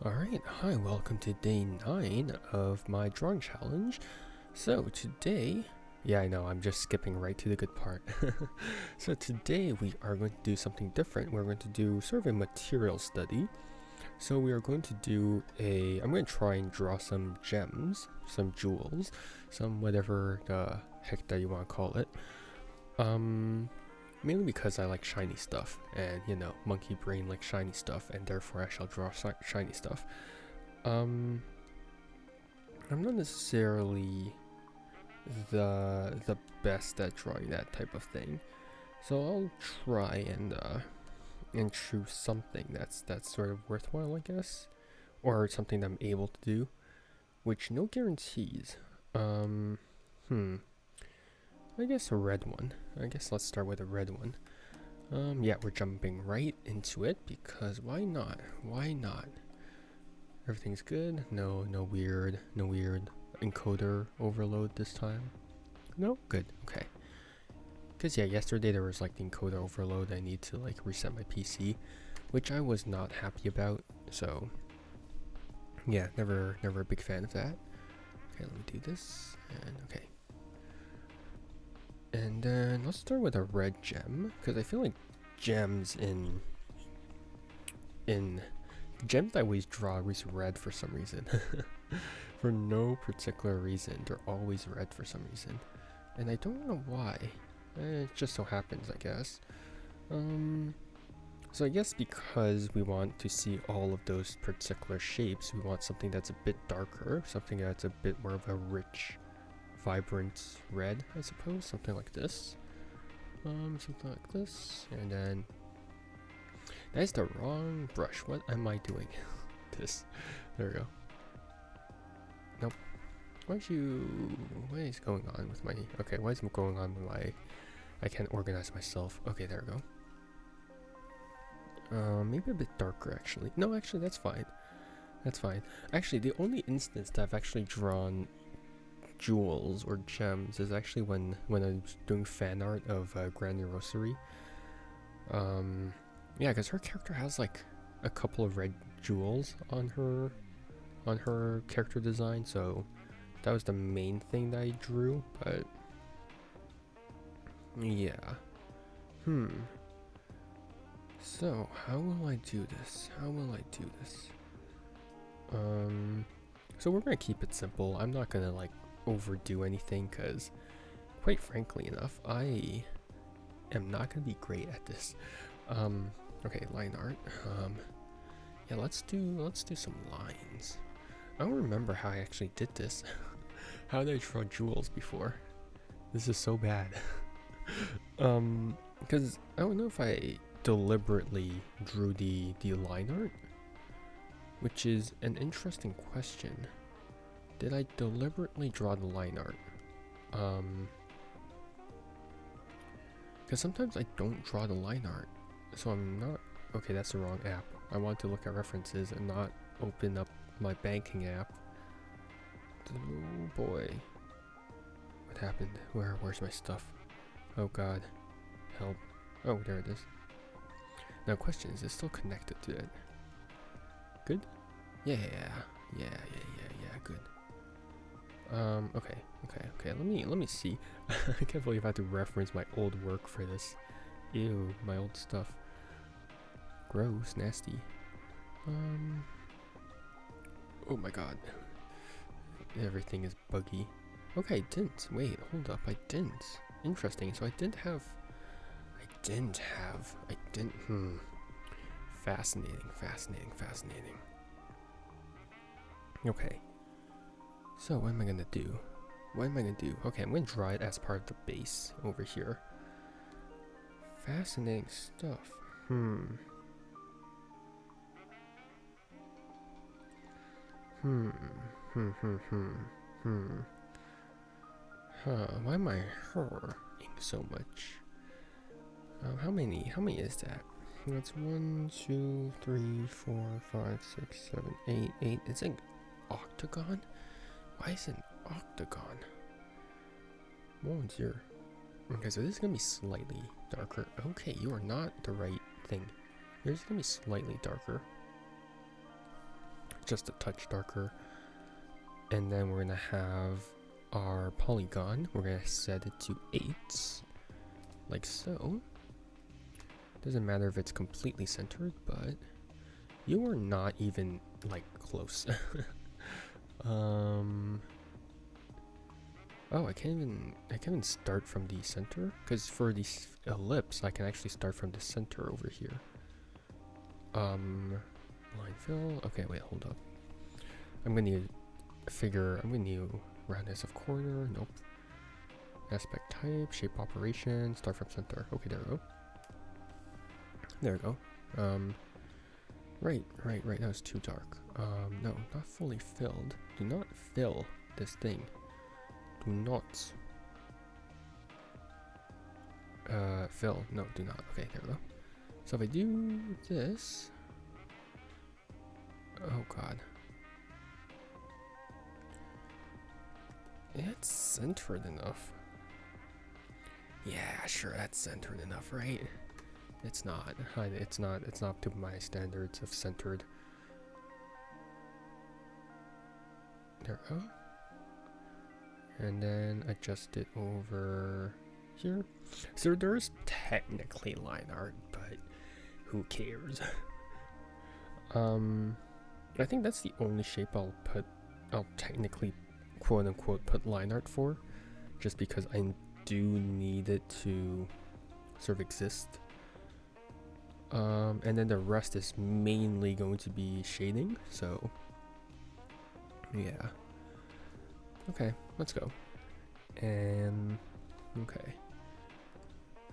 Alright, hi, welcome to day 9 of my drawing challenge. So today, yeah, I know, I'm just skipping right to the good part. So today we are going to do something different. We're going to do sort of a material study. So we are going to do I'm going to try and draw some gems, some jewels, some whatever the heck that you want to call it. Mainly because I like shiny stuff, and monkey brain likes shiny stuff, and therefore I shall draw shiny stuff. I'm not necessarily the best at drawing that type of thing, so I'll try and choose something that's sort of worthwhile, I guess, or something that I'm able to do, which no guarantees. I guess a red one. I guess let's start with a red one. Yeah, we're jumping right into it because why not? Why not? Everything's good. No weird encoder overload this time. No, good. Okay. Because yeah, yesterday there was like the encoder overload. I need to like reset my PC, which I was not happy about. So yeah, never a big fan of that. Okay, let me do this and okay. And then let's start with a red gem, because I feel like gems in gems that I always draw are always red for some reason. For no particular reason, they're always red for some reason. And I don't know why. It just so happens, I guess. So I guess because we want to see all of those particular shapes, we want something that's a bit darker, something that's a bit more of a rich, vibrant red, I suppose, something like this. Something like this, and then that's the wrong brush. What am I doing? This. There we go. Nope. What is going on with my? Okay, what is going on with my? I can't organize myself. Okay, there we go. Maybe a bit darker actually. No, actually that's fine. That's fine. Actually, the only instance that I've actually drawn jewels or gems is actually when I was doing fan art of Granny Rosary. Yeah, because her character has like a couple of red jewels on her character design, so that was the main thing that I drew. But yeah, so how will I do this? So we're gonna keep it simple. I'm not gonna like overdo anything, because quite frankly enough, I am not gonna be great at this. Okay, line art. Yeah, let's do some lines. I don't remember how I actually did this. How did I draw jewels before? This is so bad. Because I don't know if I deliberately drew the line art, which is an interesting question. Did I deliberately draw the line art? Because sometimes I don't draw the line art, so I'm not. Okay, that's the wrong app. I want to look at references and not open up my banking app. Oh boy, what happened? Where's my stuff? Oh god, help! Oh, there it is. Now, question: is it still connected to it? Good. Yeah. Good. Okay. Let me see. I can't believe I have to reference my old work for this. Ew, my old stuff. Gross, nasty. Oh my god. Everything is buggy. Okay, I didn't. Wait, hold up. I didn't. Interesting. So I didn't. Fascinating. Okay. So what am I gonna do? Okay, I'm gonna draw it as part of the base over here. Fascinating stuff. Why am I hurrying so much? How many is that? That's 1, 2, 3, 4, 5, 6, 7, 8, 8. It's an octagon? Why is it an octagon? 1, 0. Okay, so this is gonna be slightly darker. Okay, you are not the right thing. Yours is gonna be slightly darker. just a touch darker. And then we're gonna have our polygon. We're gonna set it to 8, like so. Doesn't matter if it's completely centered, but you are not even like close. Oh, I can't even start from the center, because for the ellipse I can actually start from the center over here. Line fill. Okay, wait, hold up. I'm gonna need roundness of corner. Nope. Aspect type, shape operation, start from center. Okay, there we go. There we go. Right. That was too dark. No, not fully filled. Do not fill this thing. Do not. Fill. No, do not. Okay, there we go. So if I do this. Oh god. It's centered enough. Yeah, sure, that's centered enough, right? It's not. It's not up to my standards of centered. There we go. And then adjust it over here. So there's technically line art, but who cares? I think that's the only shape I'll technically quote unquote put line art for, just because I do need it to sort of exist. And then the rest is mainly going to be shading, so yeah. Okay, let's go. And okay.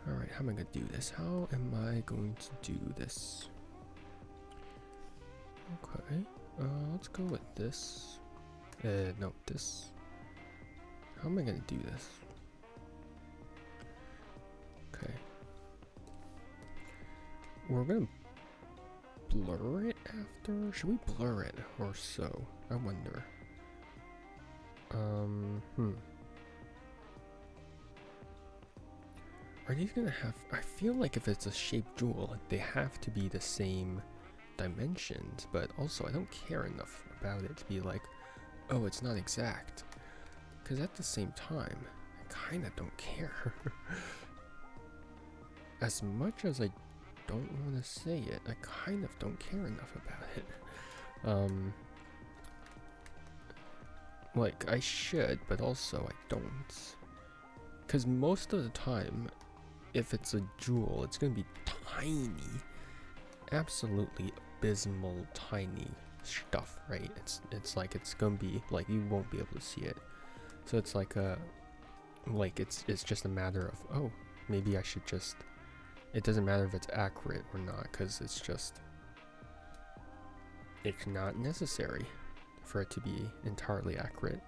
Alright, how am I gonna do this? How am I going to do this? Okay, let's go with this. No, this. How am I gonna do this? Okay. We're gonna blur it after? Should we blur it or so? I wonder. Are these gonna have... I feel like if it's a shaped jewel, they have to be the same dimensions, but also I don't care enough about it to be like, oh, it's not exact. Because at the same time, I kind of don't care. As much as I don't want to say it, I kind of don't care enough about it. Like, I should, but also I don't. Because most of the time, if it's a jewel, it's going to be tiny. Absolutely abysmal tiny stuff, right? It's like it's going to be, like, you won't be able to see it. So it's like it's just a matter of, oh, maybe I should just... It doesn't matter if it's accurate or not, because it's not necessary for it to be entirely accurate.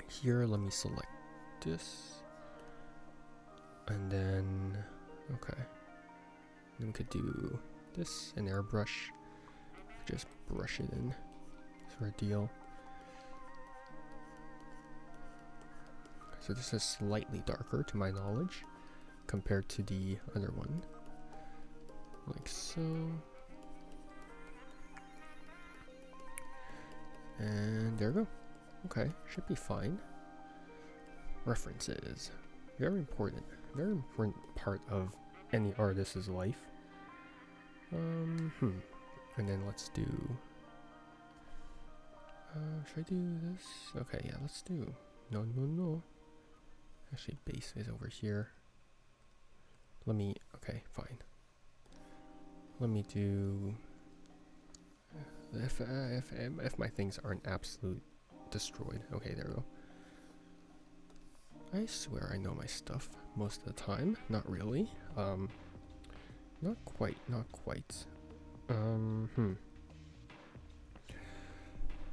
Here, let me select this, and then okay, then we could do this and airbrush, just brush it in, sort of deal. So this is slightly darker to my knowledge compared to the other one, like so. And there we go. Okay, should be fine. References. Very important part of any artist's life. And then let's do... should I do this? Okay, yeah, let's do... No. Actually, base is over here. Let me... Okay, fine. Let me do... If my things aren't absolute destroyed. Okay, there we go. I swear I know my stuff most of the time. Not really. Not quite.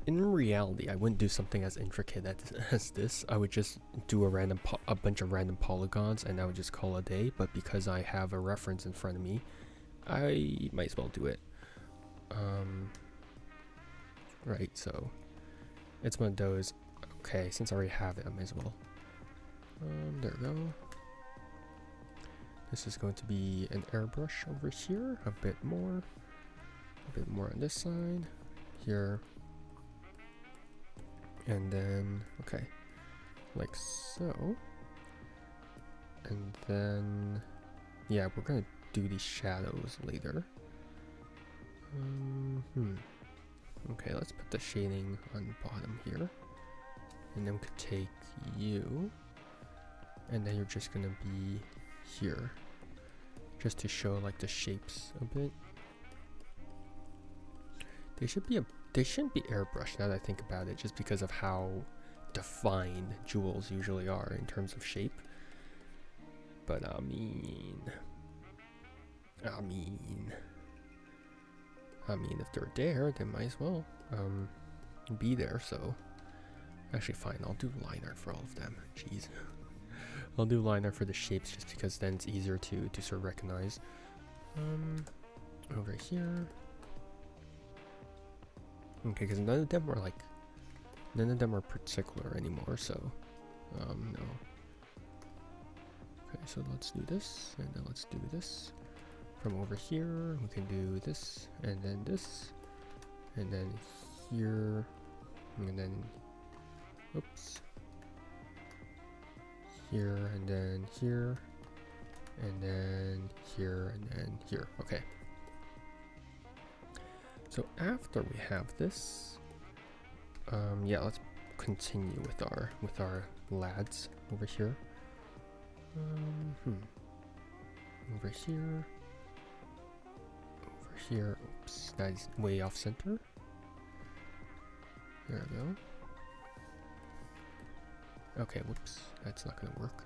In reality, I wouldn't do something as intricate as this. I would just do a bunch of random polygons, and I would just call it a day. But because I have a reference in front of me, I might as well do it. Right, so it's one of those, okay, since I already have it, I might as well. There we go. This is going to be an airbrush over here, a bit more on this side, here, and then, okay, like so. And then, yeah, we're gonna do these shadows later. Okay, let's put the shading on the bottom here. And then we could take you, and then you're just gonna be here, just to show like the shapes a bit. They shouldn't be airbrushed now that I think about it, just because of how defined jewels usually are in terms of shape. But I mean, if they're there, they might as well be there. So actually, fine, I'll do line art for all of them. Jeez. I'll do line art for the shapes just because then it's easier to sort of recognize. Over here. Okay, because none of them are particular anymore, so no. Okay, so let's do this, and then let's do this. From over here, we can do this, and then here, and then, oops. Here, and then here, and then here, and then here. Okay. So after we have this, yeah, let's continue with our lads over here. Over here. Oops, that's way off center. There we go. Okay, whoops, that's not gonna work.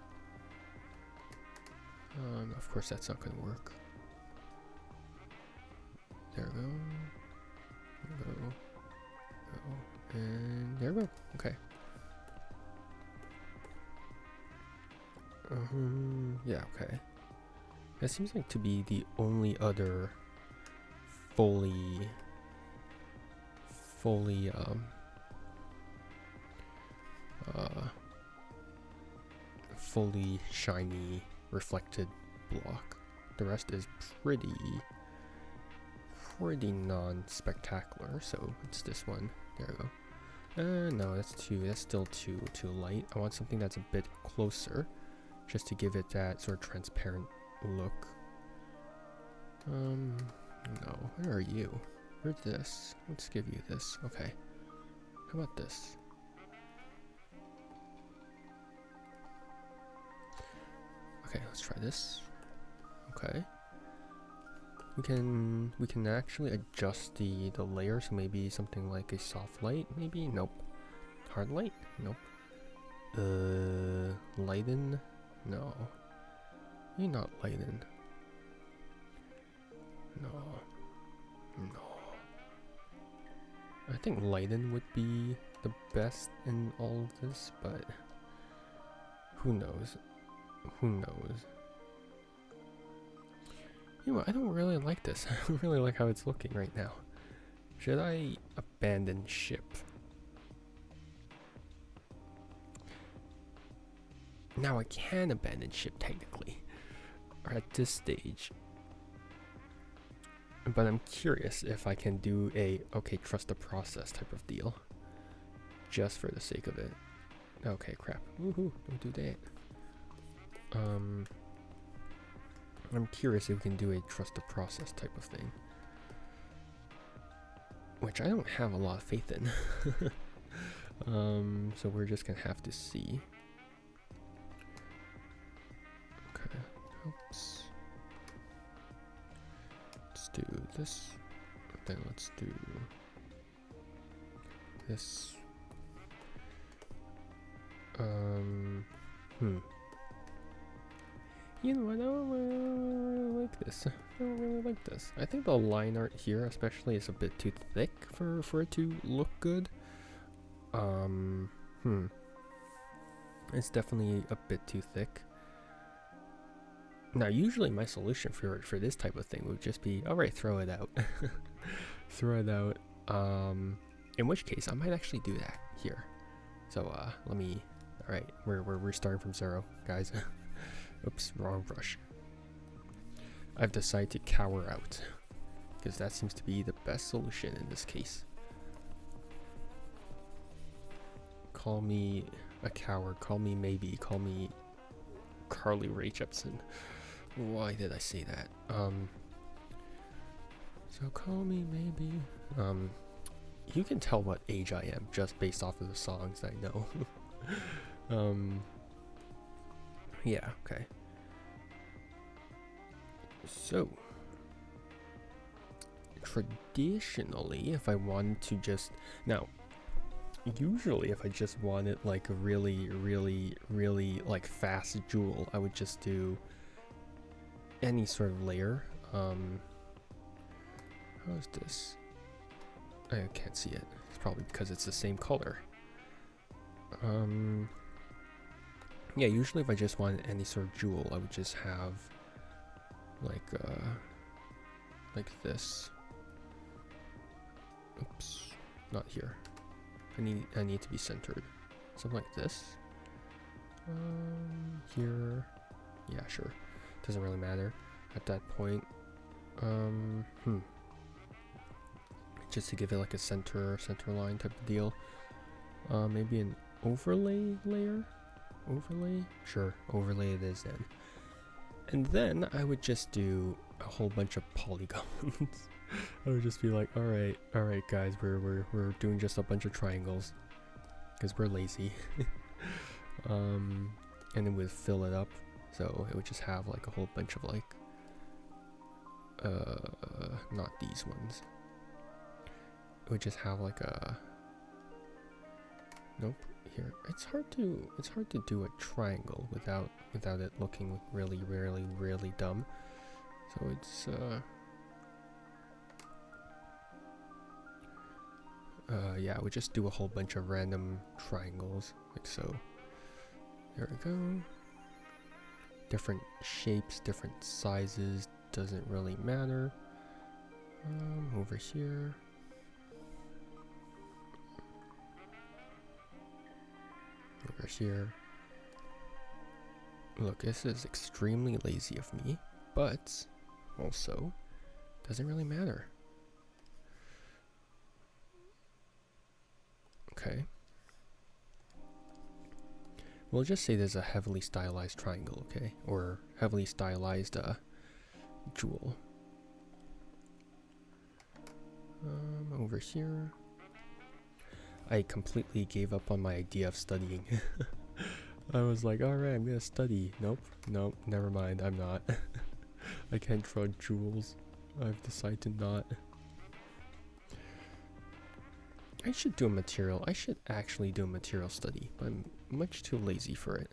Of course that's not gonna work. There we go. Go. And there we go. Okay. Yeah, okay. That seems like to be the only other fully shiny reflected block. The rest is pretty non-spectacular, so it's this one. There we go. No, that's still too light. I want something that's a bit closer, just to give it that sort of transparent look. No, where are you? Where's this? Let's give you this. Okay. How about this? Okay, let's try this. Okay. We can actually adjust the layer, so maybe something like a soft light, maybe? Nope. Hard light? Nope. Lighten? No. Maybe not lighten. No. I think lighten would be the best in all of this, but who knows? You know, I don't really like this. I don't really like how it's looking right now. Should I abandon ship? Now I can abandon ship technically, or at this stage. But I'm curious if I can do a, okay, trust the process type of deal. Just for the sake of it. Okay, crap. Woohoo, don't do that. I'm curious if we can do a trust the process type of thing. Which I don't have a lot of faith in. So we're just gonna have to see. Okay, oops. Let's do this. Then let's do this. You know, I don't really like this. I don't really like this. I think the line art here especially is a bit too thick for it to look good. It's definitely a bit too thick. Now, usually my solution for this type of thing would just be, alright, throw it out. Throw it out. In which case, I might actually do that here. So, let me, alright, we're restarting from zero, guys. Oops, wrong brush. I've decided to cower out, because that seems to be the best solution in this case. Call me a coward, call me maybe, call me Carly Rae Jepsen. Why did I say that? So call me maybe. You can tell what age I am just based off of the songs I know. Yeah, okay. So, traditionally, if I wanted to just, now, usually if I just wanted like a really like fast jewel, I would just do any sort of layer. How is this? I can't see it. It's probably because it's the same color. Yeah, usually if I just wanted any sort of jewel, I would just have like this. Oops, not here. I need to be centered. Something like this. Here. Yeah, sure. Doesn't really matter at that point. Just to give it like a center line type of deal. Maybe an overlay layer? Overlay? Sure, overlay it is then. And then I would just do a whole bunch of polygons. I would just be like, alright guys, we're doing just a bunch of triangles. Because we're lazy. And then we'd fill it up. So it would just have like a whole bunch of like not these ones. It would just have like a nope. Here, it's hard to do a triangle without it looking really dumb. So it's yeah, we just do a whole bunch of random triangles like so. There we go. Different shapes, different sizes, doesn't really matter. Over here. Over here. Look, this is extremely lazy of me, but also doesn't really matter. Okay. We'll just say there's a heavily stylized triangle, okay? Or heavily stylized jewel. Over here. I completely gave up on my idea of studying. I was like, alright, I'm gonna study. Nope, never mind, I'm not. I can't draw jewels. I've decided to not. I should do a material. I should actually do a material study, but I'm much too lazy for it.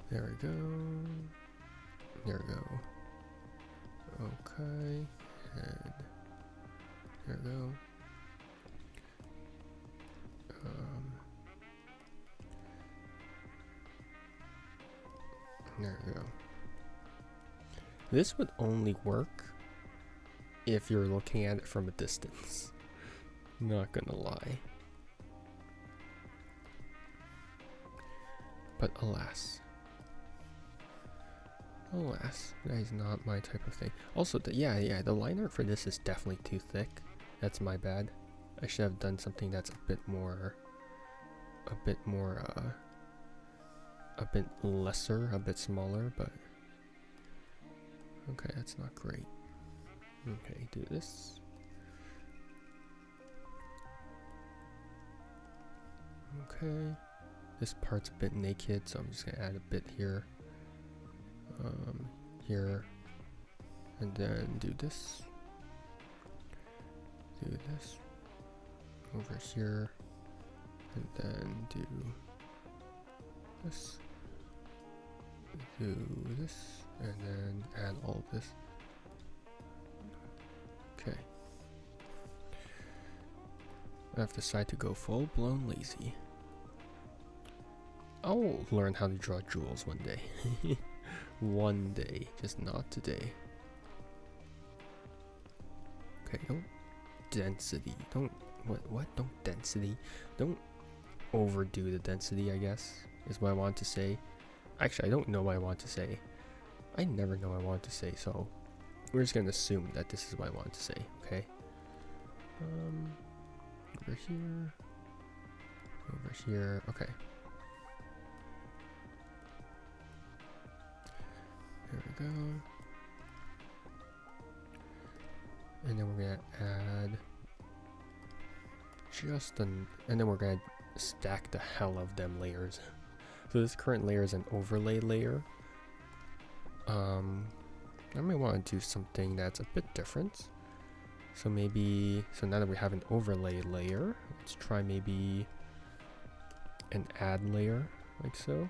There we go. There we go. Okay, and there we go. There we go. This would only work if you're looking at it from a distance. Not gonna lie. But alas, that is not my type of thing. Also, yeah, the line art for this is definitely too thick. That's my bad. I should have done something that's a bit lesser, a bit smaller, but okay, that's not great. Okay, do this. Okay, this part's a bit naked, so I'm just gonna add a bit here. Here, and then do this. Do this over here, and then do this. Do this, and then add all of this. Okay. I've decided to go full-blown lazy. I'll learn how to draw jewels one day. One day, just not today. Okay, don't density. Don't what? Don't density. Don't overdo the density, I guess, is what I want to say. Actually, I don't know what I want to say. I never know what I want to say, so we're just gonna assume that this is what I want to say, okay? Over here, okay. There we go. And then we're gonna add and then we're gonna stack the hell of them layers. So this current layer is an overlay layer. I may want to do something that's a bit different. So now that we have an overlay layer, let's try maybe an add layer, like so.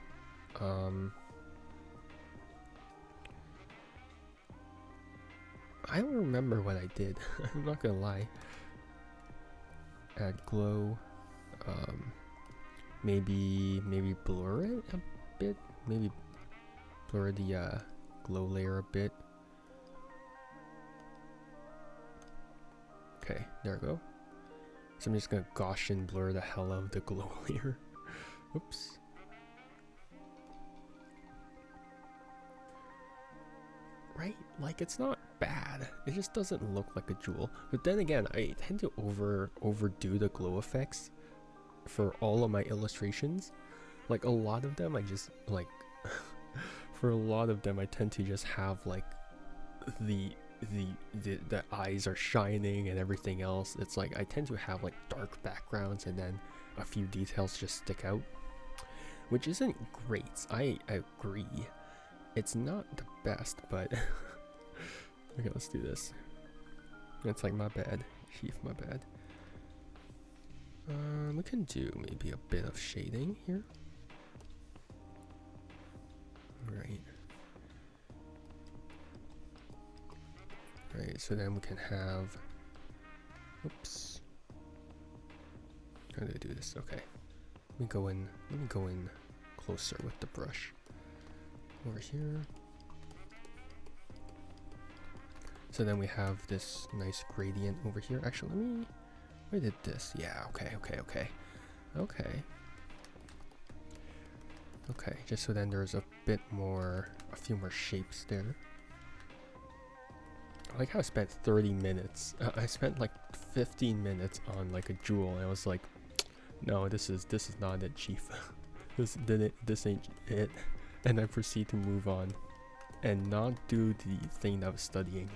I don't remember what I did. I'm not gonna lie. Add glow. Maybe blur it a bit. Maybe blur the glow layer a bit. Okay, there we go. So I'm just gonna Gaussian blur the hell out of the glow layer. Oops. Right? Like, it's not bad. It just doesn't look like a jewel. But then again, I tend to overdo the glow effects for all of my illustrations. Like, a lot of them I just like for a lot of them I tend to just have like the eyes are shining and everything else. It's like I tend to have like dark backgrounds and then a few details just stick out, which isn't great. I agree. It's not the best, but okay, let's do this. It's like my bad. Chief, my bad. We can do maybe a bit of shading here. Right. Right, so then we can have, oops. How do I do this? Okay. Let me go in closer with the brush. Over here. So then we have this nice gradient over here. Actually, I did this. Yeah, okay. Okay, just so then there's a few more shapes there. I like how I spent 30 minutes. I spent like 15 minutes on like a jewel, and I was like, no, this is not it, Chief. this ain't it. And I proceed to move on and not do the thing that I was studying.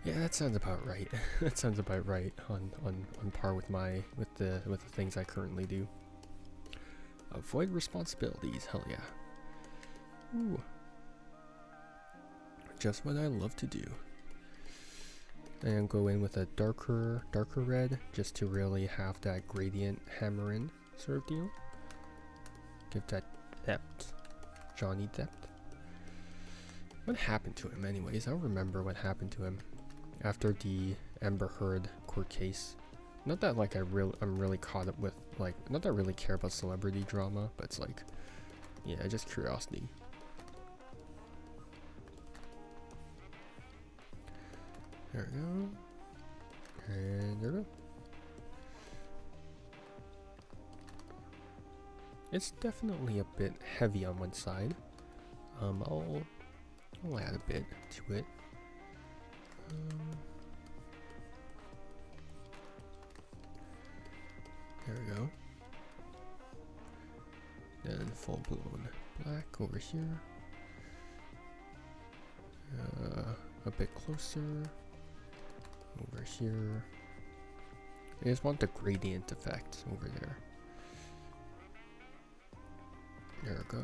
Yeah, that sounds about right. That sounds about right on par with the things I currently do. Avoid responsibilities, hell yeah. Ooh. Just what I love to do. And go in with a darker red, just to really have that gradient hammer in sort of deal. Give that depth. Johnny depth. What happened to him anyways? I don't remember what happened to him after the Amber Heard court case. Not that like I'm really caught up with, like, not that I really care about celebrity drama, but it's like, yeah, just curiosity. There we go. And there we go. It's definitely a bit heavy on one side. I'll add a bit to it. There we go. Then full blown black over here. A bit closer. Over here. I just want the gradient effect over there. There we go.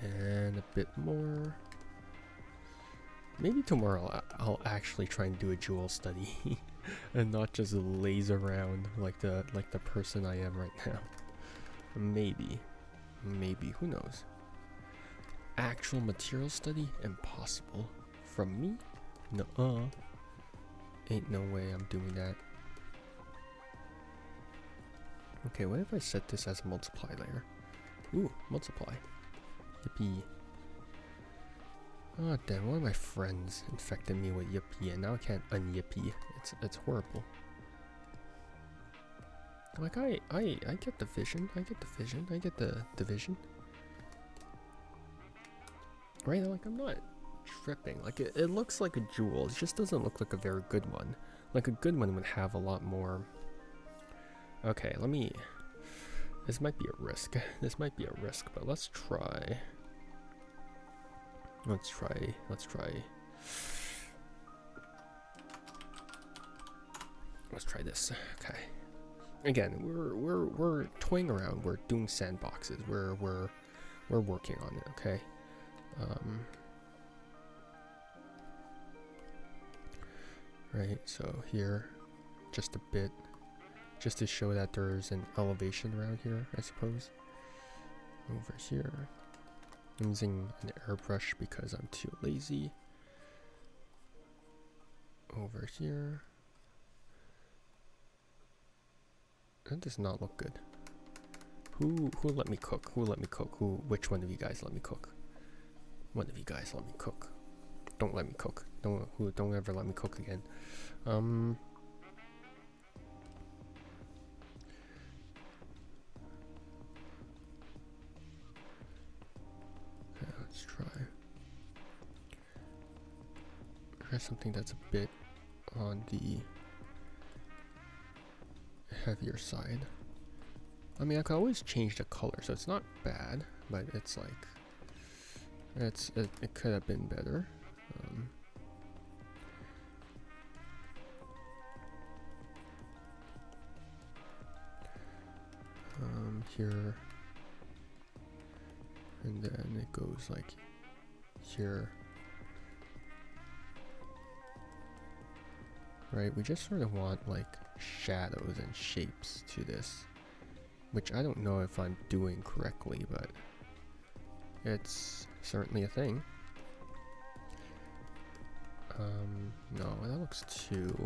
And a bit more. Maybe tomorrow I'll actually try and do a jewel study and not just laze around like the person I am right now. Maybe, who knows? Actual material study? Impossible. From me? Nuh-uh. Ain't no way I'm doing that. Okay, what if I set this as a multiply layer? Ooh, multiply. Yippee. Oh damn, one of my friends infected me with yippee and now I can't un-yippee. It's horrible. Like, I get the vision. I get the vision. I get the vision. Right? Like, I'm not tripping. Like, it looks like a jewel. It just doesn't look like a very good one. Like, a good one would have a lot more. Okay, let me. This might be a risk. This might be a risk, but let's try. Let's try. Let's try. Let's try this. Okay. Again, we're toying around. We're doing sandboxes. We're working on it. Okay. Right. So here, just a bit, just to show that there's an elevation around here, I suppose. Over here, I'm using an airbrush because I'm too lazy. Over here. That does not look good. Who let me cook? Who let me cook? Which one of you guys let me cook? One of you guys let me cook. Don't let me cook. Don't ever let me cook again. Okay, let's try something that's a bit on the heavier side. I mean, I could always change the color, so it's not bad, but it's like it could have been better. Here, and then it goes like here. Right, we just sort of want like shadows and shapes to this, which I don't know if I'm doing correctly, but it's certainly a thing. No, that looks too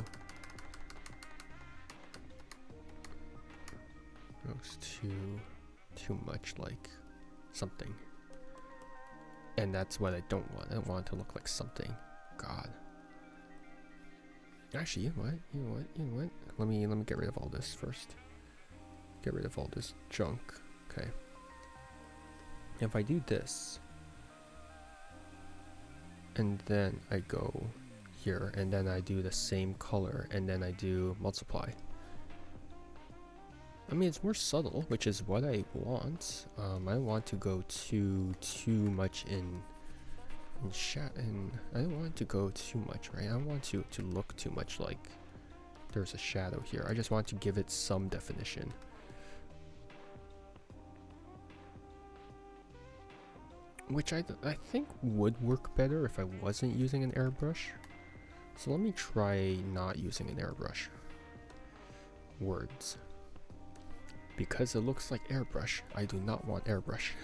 much like something, and that's what I don't want. I don't want it to look like something. God. Actually, you know what? Let me get rid of all this first. Get rid of all this junk. Okay. If I do this, and then I go here, and then I do the same color, and then I do multiply. I mean, it's more subtle, which is what I want. I don't want to go too much in and I don't want to go too much, right? I don't want to look too much like there's a shadow here. I just want to give it some definition. Which I think would work better if I wasn't using an airbrush. So let me try not using an airbrush. Words. Because it looks like airbrush. I do not want airbrush.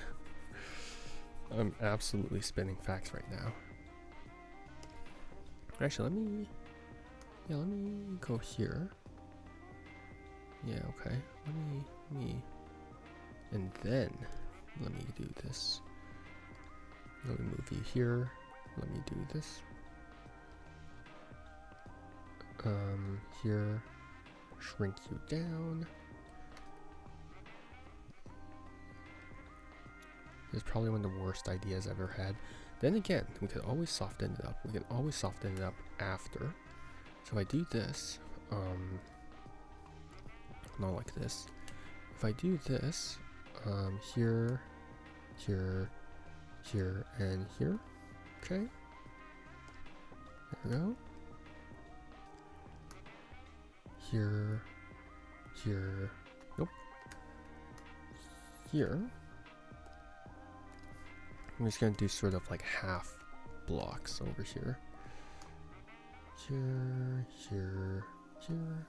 I'm absolutely spinning facts right now. Actually, let me go here. Yeah, okay. Let me and then let me do this. Let me move you here. Let me do this. Here, shrink you down. It's probably one of the worst ideas I've ever had. Then again, we could always soften it up. We can always soften it up after. So if I do this, not like this. If I do this, here, here, here, and here. Okay. There we go. Here, here, nope. Here. I'm just gonna do sort of like half blocks over here. Here, here, here.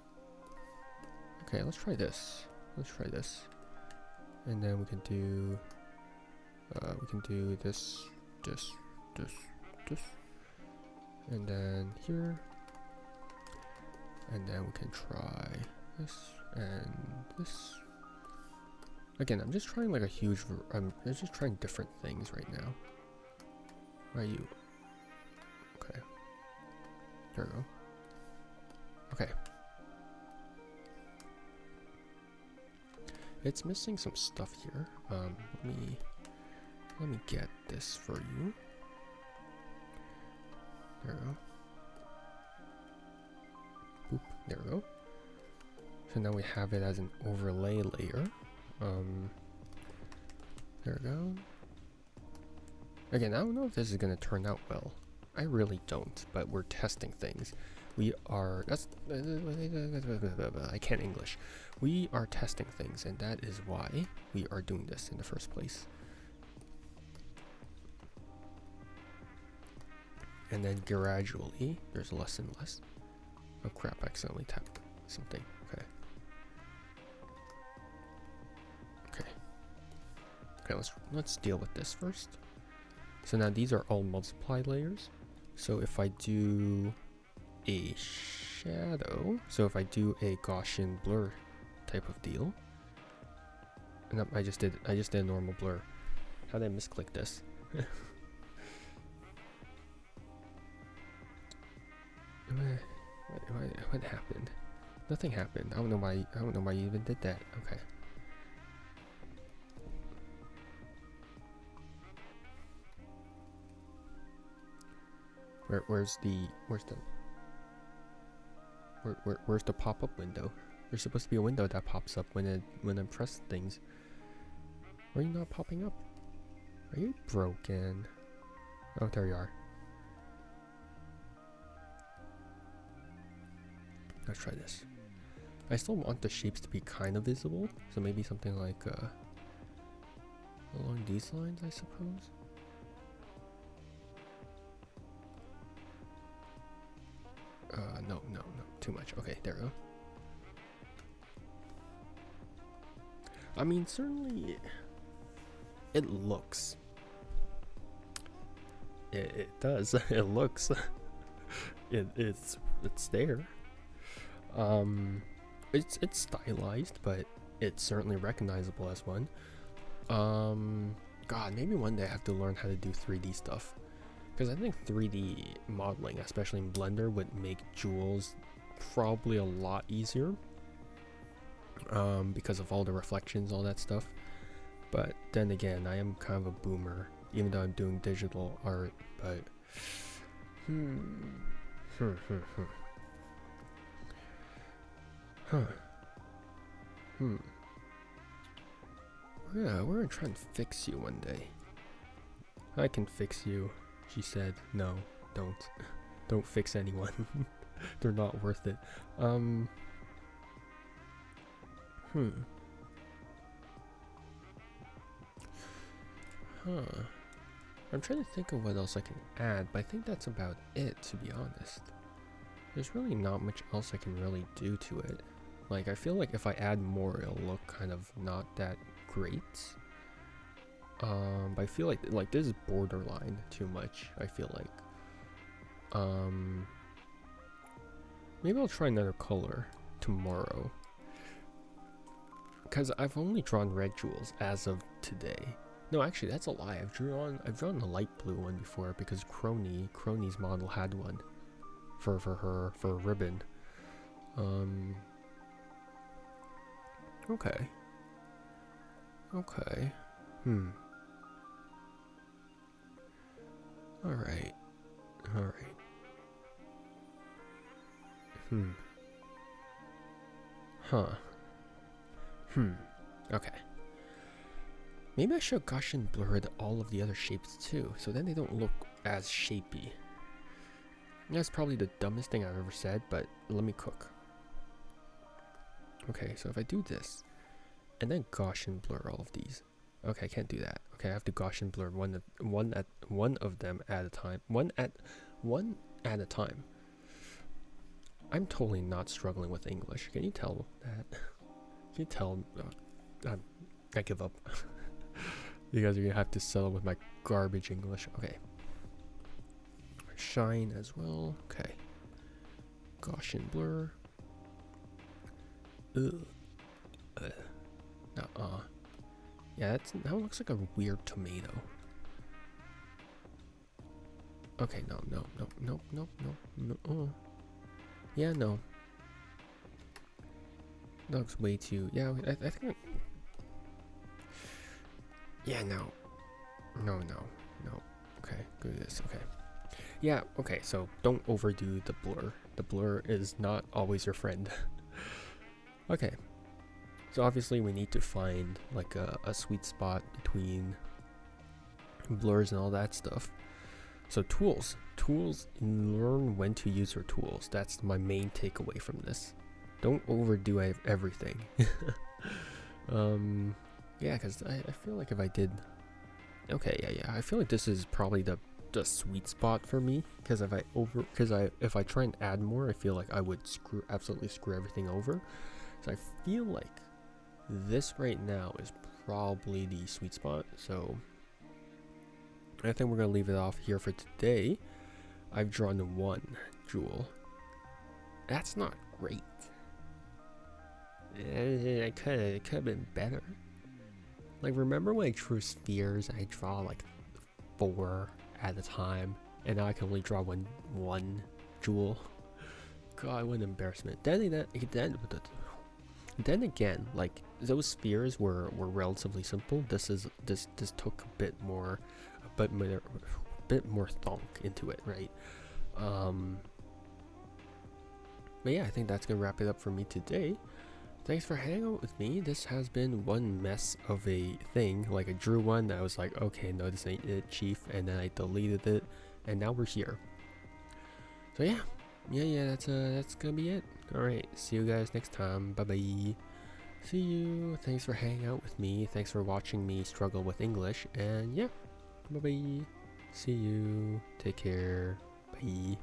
Okay, let's try this. Let's try this. And then we can do this, this, this, this. And then here. And then we can try this and this. Again, I'm just trying like a huge, I'm just trying different things right now. Why are you? Okay. There we go. Okay. it's missing some stuff here. Let me get this for you. There we go. Boop, there we go. So now we have it as an overlay layer. There we go. Again, I don't know if this is gonna turn out well. I really don't, but we're testing things. We are, I can't English. We are testing things, and that is why we are doing this in the first place. And then gradually, there's less and less. Oh crap, I accidentally tapped something. Okay. Okay, let's deal with this first. So now these are all multiply layers. So if I do a shadow, so if I do a Gaussian blur type of deal, and I just did a normal blur. How did I misclick this? What happened? Nothing happened. I don't know why you even did that. Okay. Where's the pop-up window? There's supposed to be a window that pops up when I press things. Why are you not popping up? Are you broken? Oh, there you are. Let's try this. I still want the shapes to be kind of visible, so maybe something like along these lines, I suppose. No, too much. Okay, there we go. I mean, certainly it looks. It does. It looks. It's there. It's stylized, but it's certainly recognizable as one. God, maybe one day I have to learn how to do 3D stuff. Because I think 3D modeling, especially in Blender, would make jewels probably a lot easier. Because of all the reflections, all that stuff. But then again, I am kind of a boomer, even though I'm doing digital art. But Yeah, we're gonna try and fix you one day. I can fix you. She said, no, don't. Don't fix anyone. They're not worth it. I'm trying to think of what else I can add, but I think that's about it, to be honest. There's really not much else I can really do to it. Like, I feel like if I add more, it'll look kind of not that great. But I feel like this is borderline too much, I feel like. Maybe I'll try another color tomorrow. Because I've only drawn red jewels as of today. No, actually, that's a lie. I've drawn the light blue one before because Crony's model had one for a ribbon. Okay. Alright. Okay. Maybe I should Gaussian blurred all of the other shapes too, so then they don't look as shapy. That's probably the dumbest thing I've ever said, but let me cook. Okay, so if I do this, and then Gaussian blur all of these. Okay, I can't do that. Okay, I have to Gaussian blur one of them at a time. One at a time. I'm totally not struggling with English. Can you tell that? Can you tell? I give up. You guys are gonna have to settle with my garbage English. Okay. Shine as well. Okay. Gaussian blur. Ugh. Yeah, that looks like a weird tomato. Okay, no. Yeah, no. That looks way too. Yeah, I think Yeah, no. No, no, no. Okay, do this. Okay. Yeah, okay, so don't overdo the blur. The blur is not always your friend. Okay, so obviously we need to find like a sweet spot between blurs and all that stuff. So tools. Tools, learn when to use your tools. That's my main takeaway from this. Don't overdo everything. Yeah, because I feel like if I did... Okay, yeah. I feel like this is probably the sweet spot for me, because if I try and add more, I feel like I would absolutely screw everything over. So I feel like this right now is probably the sweet spot. So I think we're gonna leave it off here for today. I've drawn 1 jewel. That's not great. It could have been better. Like, remember when I drew spheres, I draw like 4 at a time, and now I can only draw one jewel. God, what an embarrassment. Then again, like, those spheres were relatively simple. This took a bit more thunk into it, right? But yeah, I think that's gonna wrap it up for me today. Thanks for hanging out with me. This has been one mess of a thing. Like, I drew one that I was like, okay, no, this ain't it, chief, and then I deleted it, and now we're here. So yeah, that's gonna be it. All right, see you guys next time. Bye bye. See you. Thanks for hanging out with me. Thanks for watching me struggle with English, and yeah, bye bye. See you. Take care. Bye.